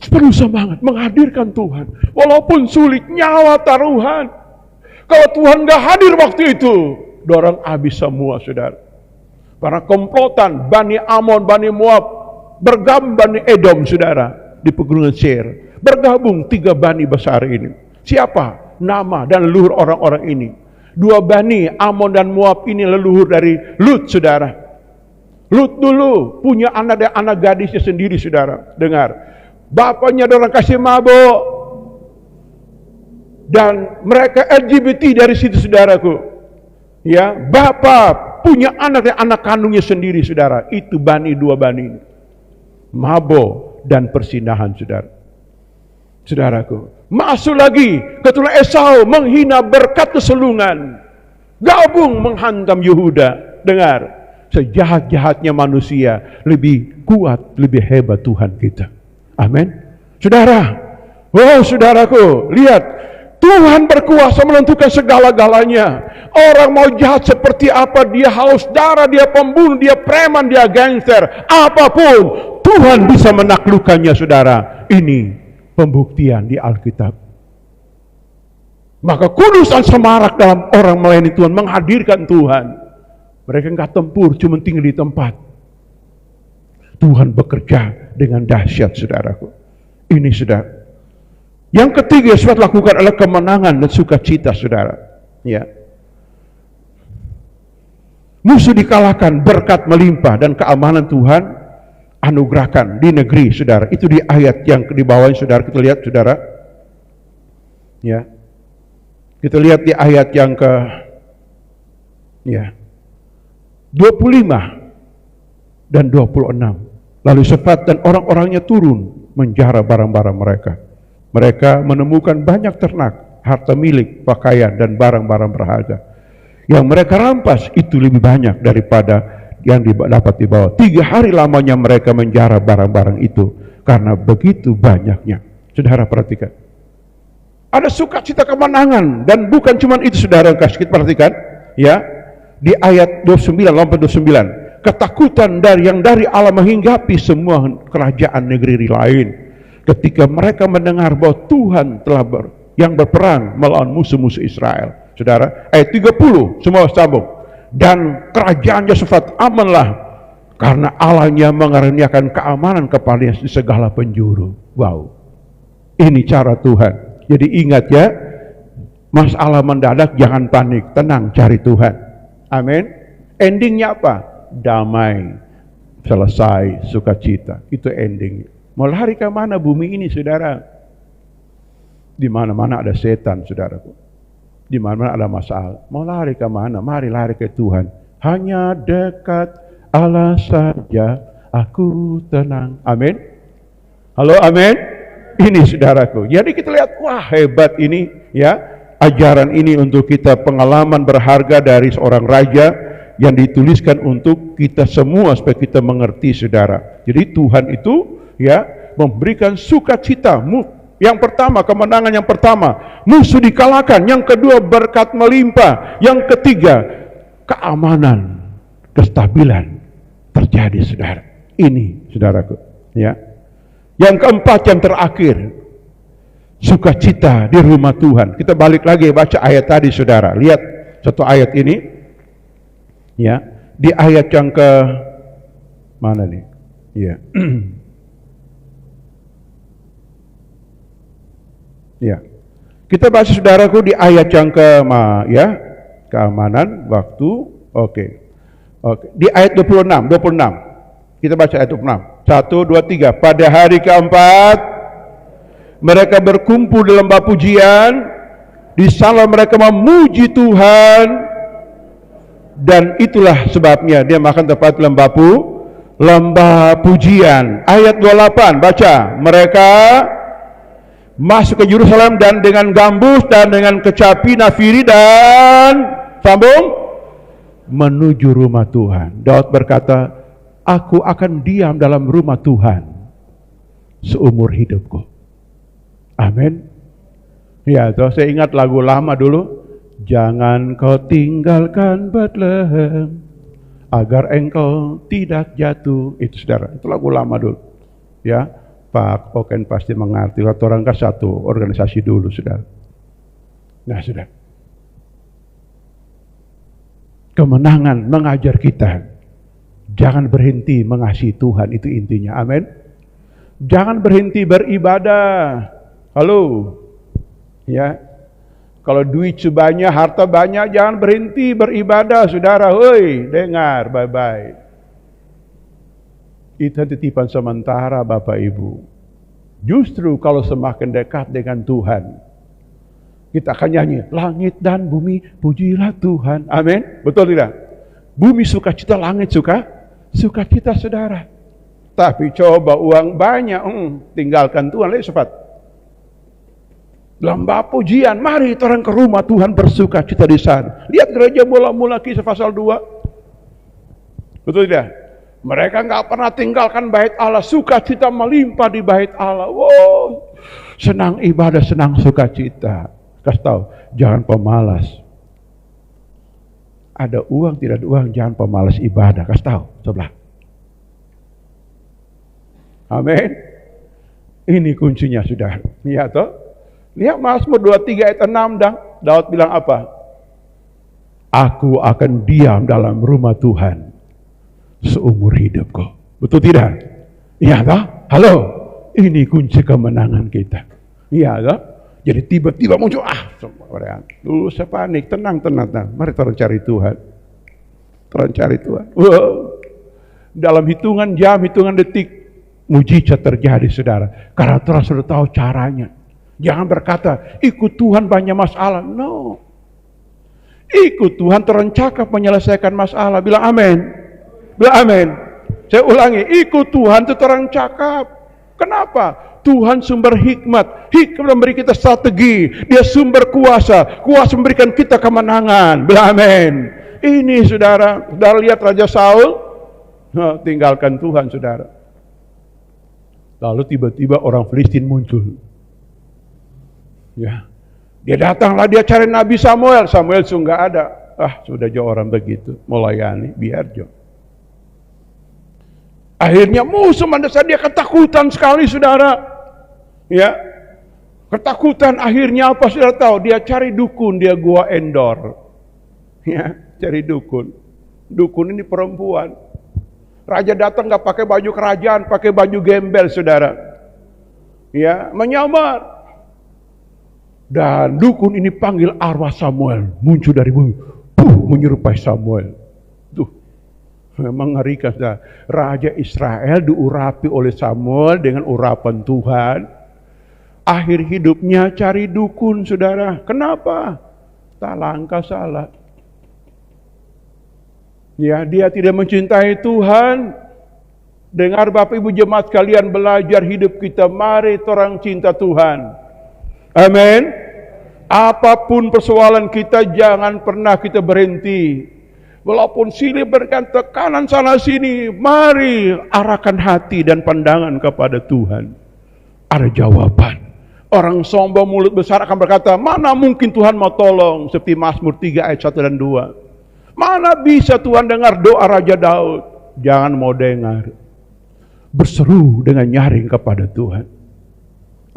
Penuh semangat menghadirkan Tuhan. Walaupun sulit, nyawa taruhan. Kalau Tuhan gak hadir waktu itu, dorong habis semua, saudara. Para komplotan Bani Amon, Bani Moab, bergabung Bani Edom, saudara, di pegunungan Seir. Bergabung 3 bani besar ini. Siapa nama dan leluhur orang-orang ini? 2 bani Amon dan Moab ini leluhur dari Lut, saudara. Lut dulu punya anak gadisnya sendiri, saudara. Dengar. Bapaknya orang kasih mabuk. Dan mereka LGBT dari situ, saudaraku. Ya, bapak punya anak kandungnya sendiri, saudara. Itu 2 bani. Mabuk dan persinahan, saudara. Saudaraku. Masuk lagi keturunan Esau menghina berkat kesulungan. Gabung menghantam Yehuda. Dengar. Sejahat-jahatnya manusia, lebih kuat, lebih hebat Tuhan kita. Amin. Saudara, saudaraku, lihat, Tuhan berkuasa menentukan segala-galanya. Orang mau jahat seperti apa, dia haus darah, dia pembunuh, dia preman, dia gangster, apapun, Tuhan bisa menaklukkannya, saudara. Ini pembuktian di Alkitab. Maka kudus dan semarak dalam orang melayani Tuhan, menghadirkan Tuhan. Mereka enggak tempur, cuma tinggal di tempat. Tuhan bekerja dengan dahsyat, saudaraku. Ini, saudara. Yang ketiga yang Saudara lakukan adalah kemenangan dan sukacita, saudara. Ya. Musuh dikalahkan, berkat melimpah dan keamanan Tuhan anugerahkan di negeri, saudara. Itu di ayat yang di bawahnya, saudara. Kita lihat, saudara. Ya. Kita lihat di ayat yang ke 25 dan 26. Lalu Shafat dan orang-orangnya turun menjara barang-barang mereka. Mereka menemukan banyak ternak, harta milik, pakaian, dan barang-barang berharga. Yang mereka rampas itu lebih banyak daripada yang dapat dibawa. 3 hari lamanya mereka menjara barang-barang itu karena begitu banyaknya. Saudara perhatikan. Ada sukacita kemenangan, dan bukan cuma itu, saudara, kasih kita perhatikan. Ya, di ayat 29, lompat 29. Ketakutan dari Allah menghinggapi semua kerajaan negeri lain ketika mereka mendengar bahwa Tuhan telah yang berperang melawan musuh-musuh Israel. Saudara, ayat 30 semua sambung. Dan kerajaan Yehoshafat amanlah karena Allahnya mengaruniakan keamanan kepadanya di segala penjuru. Wow, ini cara Tuhan. Jadi ingat ya, masalah mendadak jangan panik, tenang, cari Tuhan. Amin. Endingnya apa? Damai, selesai, sukacita. Itu ending. Mau lari ke mana bumi ini, saudara? Di mana-mana ada setan, saudaraku. Di mana-mana ada masalah. Mau lari ke mana? Mari lari ke Tuhan. Hanya dekat Allah saja aku tenang. Amin. Halo, amin. Ini, saudaraku. Jadi kita lihat, wah, hebat ini, ya. Ajaran ini untuk kita, pengalaman berharga dari seorang raja yang dituliskan untuk kita semua supaya kita mengerti, saudara. Jadi Tuhan itu, ya, memberikan sukacita. Yang pertama, kemenangan yang pertama, musuh dikalahkan. Yang kedua, berkat melimpah. Yang ketiga, keamanan, kestabilan terjadi, saudara. Ini, saudaraku, ya. Yang keempat, yang terakhir, sukacita di rumah Tuhan. Kita balik lagi baca ayat tadi, saudara. Lihat satu ayat ini. Ya, di ayat yang ke mana nih? Ya. Ya. Kita baca, saudaraku, di ayat yang ke keamanan waktu. Oke. Di ayat 26. Kita baca ayat 26. 1 2 3. Pada hari keempat mereka berkumpul di lembah pujian. Di sana mereka memuji Tuhan. Dan itulah sebabnya dia makan tempat lembah pujian. Ayat 28, baca. Mereka masuk ke Yerusalem dan dengan gambus dan dengan kecapi nafiri dan sambung menuju rumah Tuhan. Daud berkata, aku akan diam dalam rumah Tuhan seumur hidupku. Amin. Ya, toh saya ingat lagu lama dulu. Jangan kau tinggalkan Bethlehem agar engkau tidak jatuh. Itu saudara, itu lagu lama dulu. Ya, Pak Oken pasti mengerti. Waktu orang ke satu organisasi dulu, saudara. Nah, saudara, kemenangan mengajar kita jangan berhenti mengasihi Tuhan, itu intinya. Amin. Jangan berhenti beribadah. Halo. Ya. Kalau duit sebanyak, harta banyak, jangan berhenti beribadah, saudara. Hoi, dengar, bye-bye. Itu titipan sementara, Bapak Ibu. Justru kalau semakin dekat dengan Tuhan, kita akan nyanyi, langit dan bumi, pujilah Tuhan. Amin. Betul tidak? Bumi suka cita, langit suka cita, saudara. Tapi coba uang banyak, tinggalkan Tuhan, lihat cepat. Lamba pujian, mari orang ke rumah Tuhan bersuka cita di sana. Lihat gereja mula-mula Kisah pasal 2. Betul tidak? Mereka nggak pernah tinggalkan bait Allah, sukacita melimpah di bait Allah. Wow, senang ibadah, senang sukacita. Kasih tahu, jangan pemalas. Ada uang, tidak ada uang, jangan pemalas ibadah. Kasih tahu, sebelah. Amin. Ini kuncinya sudah. Lihat toh. Lihat Mazmur 23 ayat 6, Daud bilang apa? Aku akan diam dalam rumah Tuhan seumur hidupku. Betul tidak? Iya toh? Halo, ini kunci kemenangan kita. Iya toh? Jadi tiba-tiba muncul, orang dulu saya panik, tenang. Mari terus cari Tuhan. Wow. Dalam hitungan jam, hitungan detik, mujizat terjadi, saudara. Karena Tuhan sudah tahu caranya. Jangan berkata, ikut Tuhan banyak masalah. No. Ikut Tuhan terencakap menyelesaikan masalah. Bilang amin. Bilang amin. Saya ulangi, ikut Tuhan itu terencakap. Kenapa? Tuhan sumber hikmat. Hikmat memberi kita strategi. Dia sumber kuasa. Kuasa memberikan kita kemenangan. Bilang amin. Ini saudara, saudara lihat Raja Saul, tinggalkan Tuhan saudara. Lalu tiba-tiba orang Filistin muncul. Ya, dia datanglah, dia cari Nabi Samuel. Samuel nggak ada. Sudah jauh orang begitu, melayani, biar jauh. Akhirnya musuh mendesak, dia ketakutan sekali, saudara. Ya, ketakutan. Akhirnya apa saudara tahu? Dia cari dukun, dia gua Endor. Ya, cari dukun. Dukun ini perempuan. Raja datang nggak pakai baju kerajaan, pakai baju gembel, saudara. Ya, menyamar. Dan dukun ini panggil arwah Samuel, muncul dari bumi, menyerupai Samuel. Tuh, mengerikan. Raja Israel diurapi oleh Samuel dengan urapan Tuhan. Akhir hidupnya cari dukun, saudara. Kenapa? Tak langkah salah. Ya, dia tidak mencintai Tuhan. Dengar Bapak Ibu jemaat sekalian, belajar hidup kita. Mari orang cinta Tuhan. Amin. Apapun persoalan kita, jangan pernah kita berhenti. Walaupun silih berikan tekanan sana sini, mari arahkan hati dan pandangan kepada Tuhan. Ada jawaban. Orang sombong mulut besar akan berkata, mana mungkin Tuhan mau tolong, seperti Mazmur 3 ayat 1 dan 2. Mana bisa Tuhan dengar doa Raja Daud? Jangan mau dengar. Berseru dengan nyaring kepada Tuhan.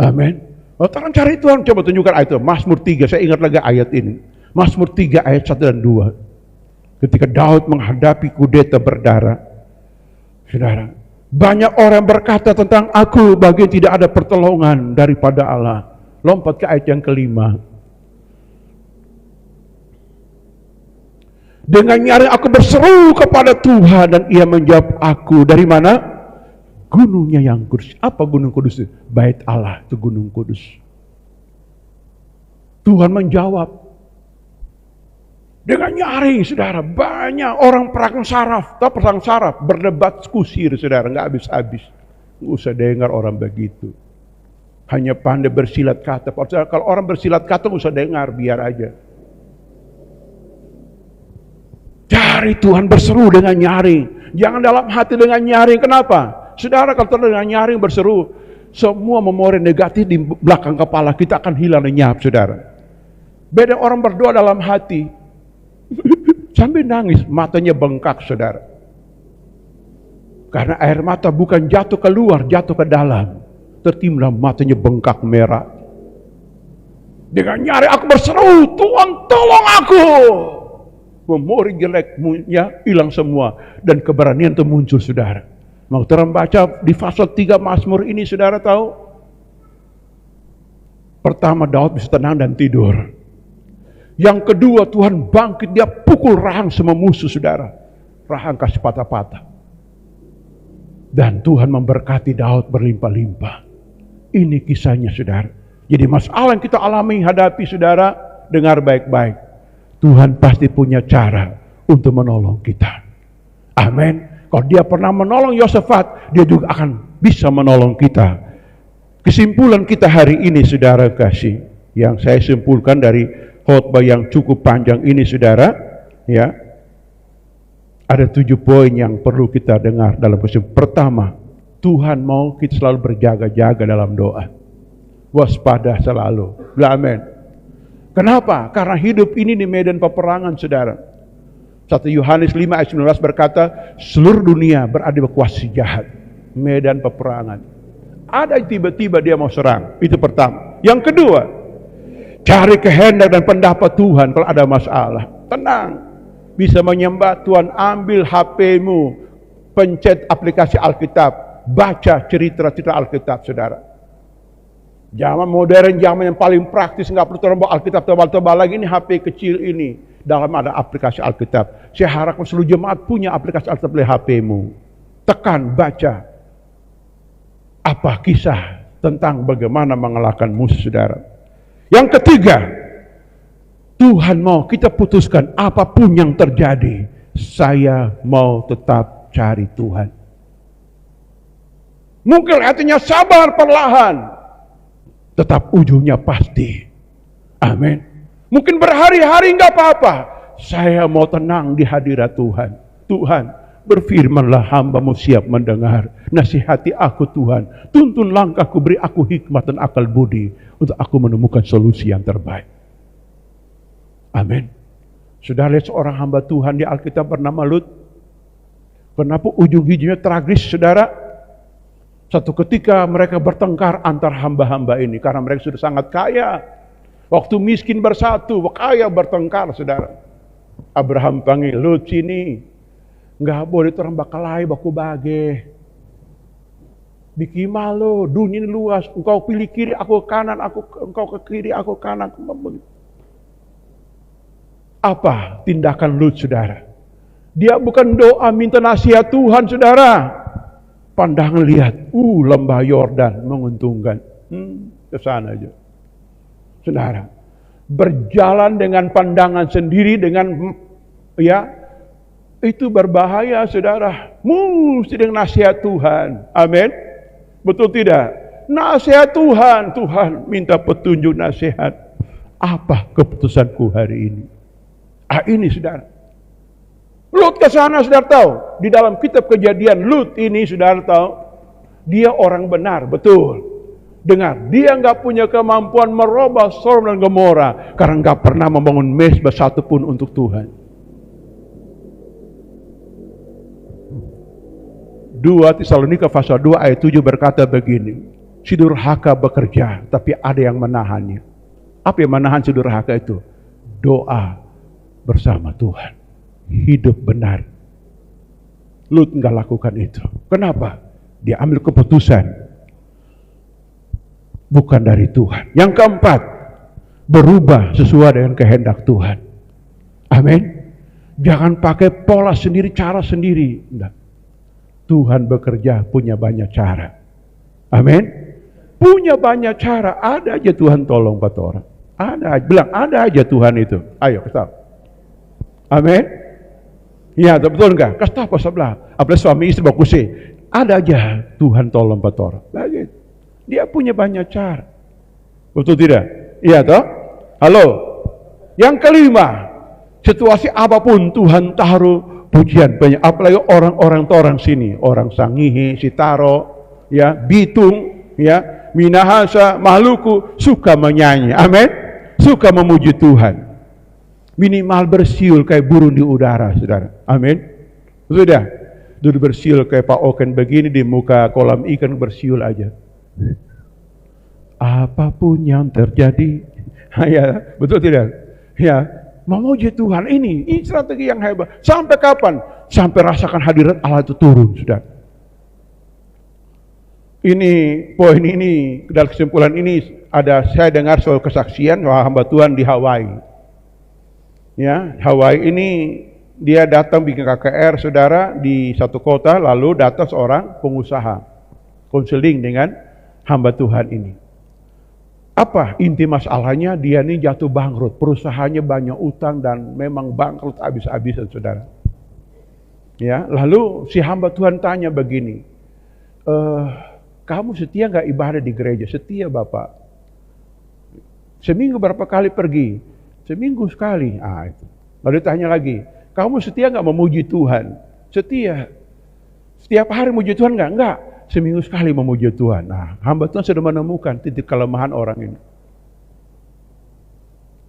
Amin. Tolong cari Tuhan, coba tunjukkan ayat itu. Mazmur 3, saya ingat lagi ayat ini. Mazmur 3 ayat 1 dan 2. Ketika Daud menghadapi kudeta berdarah. Saudara, banyak orang berkata tentang aku, bagian tidak ada pertolongan daripada Allah. Lompat ke ayat yang kelima. Dengan nyaring aku berseru kepada Tuhan dan ia menjawab aku. Dari mana? Gunungnya yang kudus. Apa gunung kudus itu? Bait Allah, itu gunung kudus. Tuhan menjawab. Dengan nyaring, saudara. Banyak orang perang saraf. Tahu perang saraf? Berdebat kusir, saudara. Nggak habis-habis. Nggak usah dengar orang begitu. Hanya pandai bersilat kata. Kalau orang bersilat kata nggak usah dengar, biar aja. Cari Tuhan berseru dengan nyaring. Jangan dalam hati dengan nyaring. Kenapa? Saudara, kalau dengan nyaring berseru, semua memori negatif di belakang kepala kita akan hilang lenyap, saudara. Beda orang berdoa dalam hati. Sambil nangis, matanya bengkak, saudara. Karena air mata bukan jatuh keluar, jatuh ke dalam. Tertimpa matanya bengkak merah. Dengan nyaring aku berseru, Tuhan tolong aku. Memori jeleknya hilang semua. Dan keberanian itu muncul, saudara. Mau terang baca di pasal 3 Mazmur ini, saudara tahu? Pertama, Daud bisa tenang dan tidur. Yang kedua, Tuhan bangkit, dia pukul rahang semua musuh, saudara. Rahang kasih patah-patah. Dan Tuhan memberkati Daud berlimpah-limpah. Ini kisahnya, saudara. Jadi masalah yang kita alami, hadapi, saudara, dengar baik-baik. Tuhan pasti punya cara untuk menolong kita. Amin. Kalau dia pernah menolong Yosafat, dia juga akan bisa menolong kita. Kesimpulan kita hari ini, saudara kasih, yang saya simpulkan dari khotbah yang cukup panjang ini, saudara, ya, ada 7 poin yang perlu kita dengar dalam kesimpulan. Pertama, Tuhan mau kita selalu berjaga-jaga dalam doa, waspada selalu. Amin. Kenapa? Karena hidup ini di medan peperangan, saudara. 1 Yohanes 5 ayat 19 berkata, seluruh dunia berada di kuasa jahat, medan peperangan. Ada tiba-tiba dia mau serang, itu pertama. Yang kedua, cari kehendak dan pendapat Tuhan kalau ada masalah. Tenang. Bisa menyembah Tuhan, ambil HP-mu, pencet aplikasi Alkitab, baca cerita-cerita Alkitab, saudara. Zaman modern, zaman yang paling praktis, nggak perlu terbawa Alkitab tebal-tebal lagi. Ini HP kecil ini, dalam ada aplikasi Alkitab. Saya harapkan seluruh jemaat punya aplikasi Alkitab di HP-mu. Tekan, baca. Apa kisah tentang bagaimana mengalahkan musuh, saudara. Yang ketiga, Tuhan mau kita putuskan apapun yang terjadi, saya mau tetap cari Tuhan. Mungkin artinya sabar perlahan, tetap ujungnya pasti. Amin. Mungkin berhari-hari nggak apa-apa, saya mau tenang di hadirat Tuhan. Tuhan, berfirmanlah, hamba-Mu siap mendengar. Nasihati aku Tuhan, tuntun langkahku, beri aku hikmat dan akal budi untuk aku menemukan solusi yang terbaik. Amin. Sudah lihat seorang hamba Tuhan di Alkitab bernama Lut? Kenapa ujung-ujungnya tragis, saudara? Satu ketika mereka bertengkar antar hamba-hamba ini karena mereka sudah sangat kaya. Waktu miskin bersatu, kaya bertengkar, saudara. Abraham panggil, Lut sini. Nggak boleh orang bakalai baku bage. Bikin malu, dunia ini luas. Engkau pilih kiri, aku kanan, engkau ke kiri, aku kanan. Apa tindakan Lut, saudara? Dia bukan doa minta nasihat Tuhan, saudara. Pandangan lihat, lembah Yordan menguntungkan. Ke sana aja. Saudara, berjalan dengan pandangan sendiri, dengan itu berbahaya, saudara. Mesti dengan nasihat Tuhan. Amin. Betul tidak? Nasihat Tuhan. Tuhan minta petunjuk nasihat. Apa keputusanku hari ini? Ini, saudara. Lut ke sana, saudara tahu. Di dalam kitab Kejadian, Lut ini, saudara tahu, dia orang benar, betul. Dengar, dia nggak punya kemampuan merubah Sodom dan Gomora karena nggak pernah membangun mezbah satupun untuk Tuhan. 2 Tesalonika pasal 2 ayat 7 berkata begini, si durhaka bekerja, tapi ada yang menahannya. Apa yang menahan si durhaka itu? Doa bersama Tuhan, hidup benar. Lut nggak lakukan itu. Kenapa? Dia ambil keputusan bukan dari Tuhan. Yang keempat, berubah sesuai dengan kehendak Tuhan. Amin. Jangan pakai pola sendiri, cara sendiri. Enggak. Tuhan bekerja punya banyak cara. Amin. Punya banyak cara. Ada aja Tuhan tolong kata orang. Ada, bilang ada aja Tuhan itu. Ayo kasih tahu. Amin. Ya, betul enggak? Kasih tahu apa sebelah. Apalagi suami istri baku sih. Ada aja Tuhan tolong kata orang. Begitu. Dia punya banyak cara. Betul tidak? Iya toh? Halo. Yang kelima, situasi apapun Tuhan taruh pujian banyak. Apalagi orang sini, orang Sangihe, Sitaro, ya, Bitung, ya, Minahasa, Maluku suka menyanyi. Amin. Suka memuji Tuhan. Minimal bersiul kayak burung di udara, saudara. Amin. Sudah. Duduk bersiul kayak Pak Oken begini di muka kolam ikan bersiul aja. Apapun yang terjadi, ya, betul tidak? Ya, memuji Tuhan ini strategi yang hebat. Sampai kapan? Sampai rasakan hadirat Allah itu turun, sudah. Ini poin ini, dalam kesimpulan ini saya dengar soal kesaksian hamba Tuhan di Hawaii. Ya, Hawaii ini dia datang bikin KKR, saudara, di satu kota, lalu datang seorang pengusaha konseling dengan hamba Tuhan ini. Apa inti masalahnya? Dia ini jatuh bangkrut, perusahaannya banyak utang dan memang bangkrut habis-habisan, saudara. Ya, lalu si hamba Tuhan tanya begini, kamu setia nggak ibadah di gereja? Setia, Bapak. Seminggu berapa kali pergi? Seminggu sekali. Itu. Lalu tanya lagi, kamu setia nggak memuji Tuhan? Setia. Setiap hari memuji Tuhan nggak? Nggak. Seminggu sekali memuji Tuhan. Nah, hamba Tuhan sudah menemukan titik kelemahan orang ini.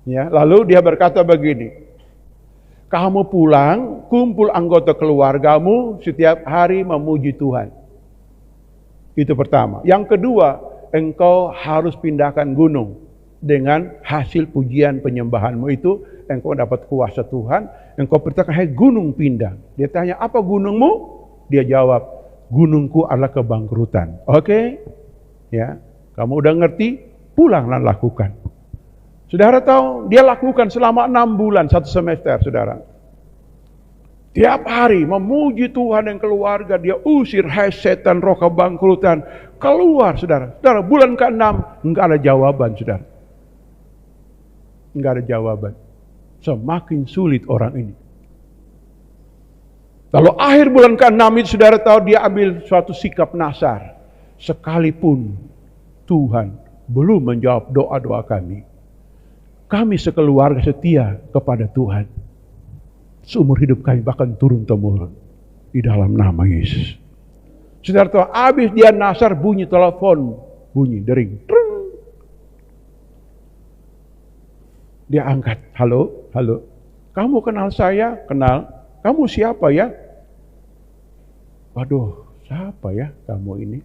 Ya, lalu dia berkata begini, kamu pulang, kumpul anggota keluargamu setiap hari memuji Tuhan. Itu pertama. Yang kedua, engkau harus pindahkan gunung. Dengan hasil pujian penyembahanmu itu, engkau dapat kuasa Tuhan. Engkau perintahkan, hai gunung pindah. Dia tanya, apa gunungmu? Dia jawab, gunungku adalah kebangkrutan. Oke? Ya, kamu udah ngerti? Pulanglah lakukan. Saudara tahu, dia lakukan selama 6 bulan, 1 semester, saudara. Tiap hari memuji Tuhan dan keluarga, dia usir hai setan roh kebangkrutan. Keluar, saudara. Saudara, bulan ke-6, enggak ada jawaban, saudara. Enggak ada jawaban. Semakin sulit orang ini. Lalu akhir bulan ke-6 itu, saudara tahu, dia ambil suatu sikap nasar. Sekalipun Tuhan belum menjawab doa-doa kami, kami sekeluarga setia kepada Tuhan. Seumur hidup kami bahkan turun-temurun di dalam nama Yesus. Saudara tahu, habis dia nasar, bunyi telepon, bunyi dering. Dia angkat, halo, halo. Kamu kenal saya? Kenal. Kamu siapa ya? Waduh, siapa ya kamu ini?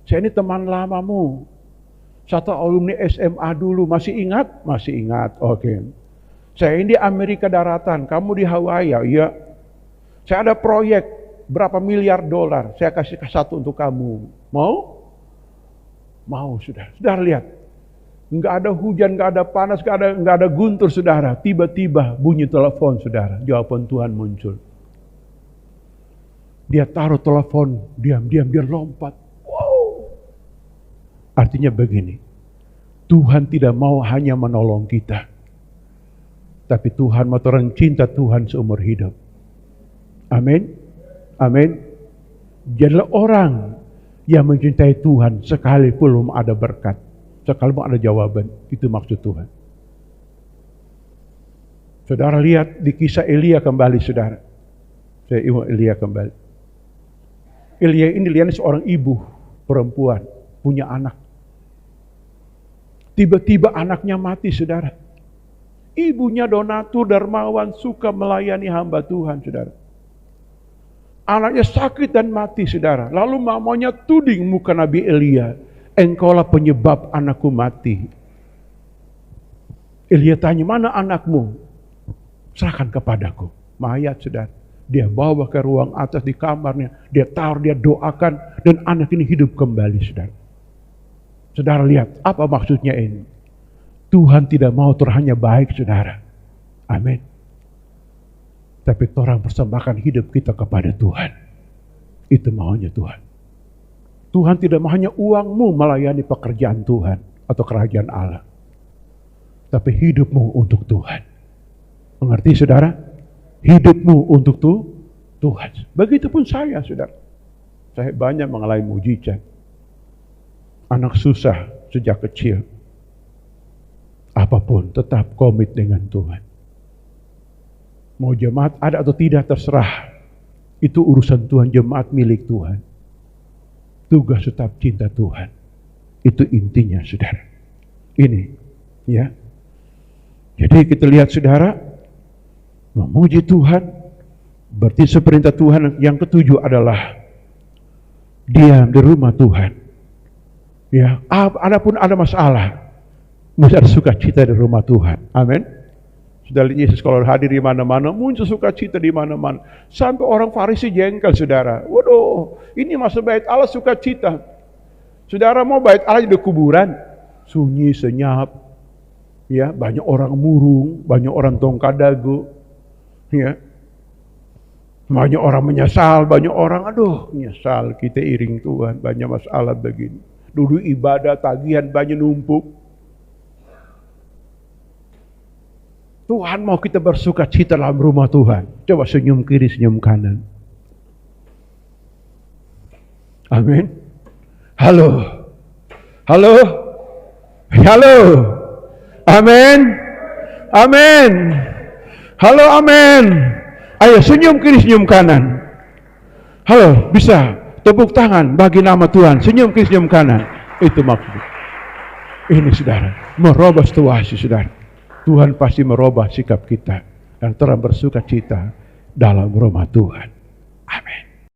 Saya ini teman lamamu. Satu alumni SMA dulu, masih ingat? Masih ingat, oke. Saya ini di Amerika daratan, kamu di Hawaii, ya. Saya ada proyek berapa miliar dolar, saya kasih satu untuk kamu. Mau? Mau, sudah. Sudah lihat. Enggak ada hujan, enggak ada panas, enggak ada guntur, saudara. Tiba-tiba bunyi telepon, saudara. Jawaban Tuhan muncul. Dia taruh telepon, diam-diam dia lompat. Wow. Artinya begini, Tuhan tidak mau hanya menolong kita, tapi Tuhan mau orang cinta Tuhan seumur hidup. Amin. Amin. Jadilah orang yang mencintai Tuhan sekalipun belum ada berkat, sekalipun ada jawaban. Itu maksud Tuhan. Saudara lihat di kisah Elia kembali, saudara. Saya ingat Elia kembali. Elia ini lihat seorang ibu perempuan, punya anak. Tiba-tiba anaknya mati, saudara. Ibunya donatur, dermawan, suka melayani hamba Tuhan, saudara. Anaknya sakit dan mati, saudara. Lalu mamanya tuding muka Nabi Elia, engkaulah penyebab anakku mati. Elia tanya, mana anakmu? Serahkan kepadaku. Mayat, saudara. Dia bawa ke ruang atas di kamarnya, dia taruh, dia doakan, dan anak ini hidup kembali, saudara. Saudara lihat, apa maksudnya ini? Tuhan tidak mau hanya baik, saudara. Amin. Tapi orang persembahkan hidup kita kepada Tuhan. Itu maunya Tuhan. Tuhan tidak mau hanya uangmu melayani pekerjaan Tuhan atau kerajaan Allah. Tapi hidupmu untuk Tuhan. Mengerti, saudara? Hidupmu untuk Tuhan. Begitupun saya, saudara. Saya banyak mengalami mujizat. anak susah sejak kecil. Apapun tetap komit dengan Tuhan. Mau jemaat ada atau tidak terserah. Itu urusan Tuhan, jemaat milik Tuhan. Tugas tetap cinta Tuhan. Itu intinya, saudara. Ini, ya. Jadi kita lihat, saudara, memuji Tuhan, berarti seperintah Tuhan yang ketujuh adalah diam di rumah Tuhan. Ya, adapun ada masalah, mesti ada sukacita di rumah Tuhan. Amin. Sudah lihat Yesus kalau hadir di mana-mana, muncul sukacita di mana-mana. Sampai orang Farisi jengkel, saudara. Waduh, ini masa bait Allah sukacita. Saudara mau bait Allah di kuburan, sunyi, senyap. Ya, banyak orang murung, banyak orang tongkat dagu. Ya. Banyak orang menyesal, banyak orang aduh, menyesal kita iring Tuhan, banyak masalah begini. Dulu ibadah tagihan banyak numpuk. Tuhan mau kita bersuka cita dalam rumah Tuhan. Coba senyum kiri, senyum kanan. Amin. Halo. Halo. Halo. Amin. Amin. Halo, amin. Ayo senyum kiri, senyum kanan. Halo, bisa tepuk tangan bagi nama Tuhan. Senyum kiri, senyum kanan. Itu maksudnya. Ini saudara, merubah situasi saudara. Tuhan pasti merubah sikap kita dan terang bersuka cita dalam rumah Tuhan. Amin.